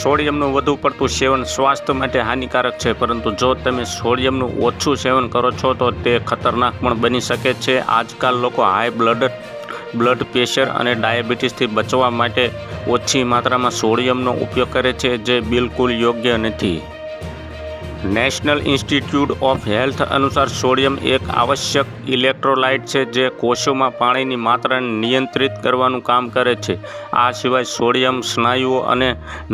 સોડિયમનું વધુ પડતું સેવન સ્વાસ્થ્ય માટે હાનિકારક છે, પરંતુ જો તમે સોડિયમનું ઓછું સેવન કરો છો તો તે ખતરનાક પણ બની શકે છે. આજકાલ લોકો હાઈ બ્લડ પ્રેશર અને ડાયાબિટીસથી બચવા માટે ઓછી માત્રામાં સોડિયમનો ઉપયોગ કરે છે, જે બિલકુલ યોગ્ય નથી. નેશનલ ઇન્સ્ટિટ્યૂટ ઓફ હેલ્થ અનુસાર સોડિયમ એક આવશ્યક ઇલેક્ટ્રોલાઇટ છે જે કોષોમાં પાણીની માત્રાને નિયંત્રિત કરવાનું કામ કરે છે. આ સિવાય સોડિયમ સ્નાયુઓ અને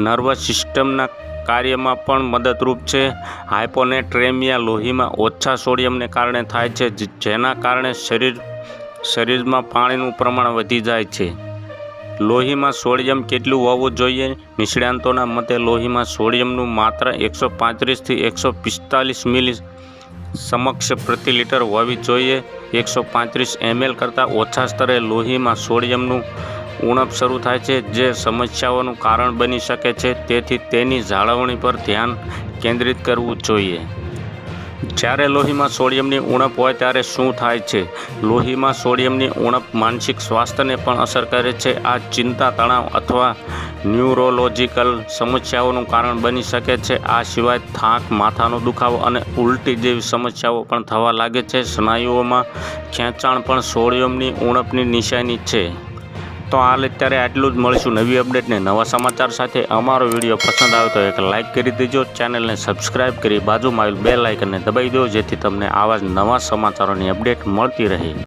નર્વસ સિસ્ટમના કાર્યમાં પણ મદદરૂપ છે. હાઇપોનેટ્રેમિયા લોહીમાં ઓછા સોડિયમને કારણે થાય છે, જેના કારણે શરીરમાં પાણીનું પ્રમાણ વધી જાય છે. લોહીમાં સોડિયમ કેટલું હોવું જોઈએ? નિષ્ણાતોના મતે લોહીમાં સોડિયમનું માત્ર 135 થી 145 મિલી સમકક્ષ પ્રતિ લિટર હોવી જોઈએ. 135 ml કરતાં ઓછા સ્તરે લોહીમાં સોડિયમનું ઉણપ શરૂ થાય છે, જે સમસ્યાઓનું કારણ બની શકે છે. તેથી તેની જાળવણી પર ધ્યાન કેન્દ્રિત કરવું જોઈએ. જ્યારે લોહીમાં સોડિયમની ઉણપ હોય ત્યારે શું થાય છે? લોહીમાં સોડિયમની ઉણપ માનસિક સ્વાસ્થ્યને પણ અસર કરે છે. આ ચિંતા, તણાવ અથવા ન્યુરોલોજિકલ સમસ્યાઓનું કારણ બની શકે છે. આ સિવાય થાક, માથાનો દુખાવો અને ઉલટી જેવી સમસ્યાઓ પણ થવા લાગે છે. સ્નાયુઓમાં ખેંચાણ પણ સોડિયમની ઉણપની નિશાની છે. તો હાલ અત્યારે આટલું જ. મળીશું નવી અપડેટને નવા સમાચાર સાથે. અમારો વિડીયો પસંદ આવે તો એક લાઇક કરી દેજો. ચેનલને સબસ્ક્રાઇબ કરી બાજુમાં આવેલ બેલ આઇકનને દબાવી દો, જેથી તમને આવા જ નવા સમાચારોની અપડેટ મળતી રહે.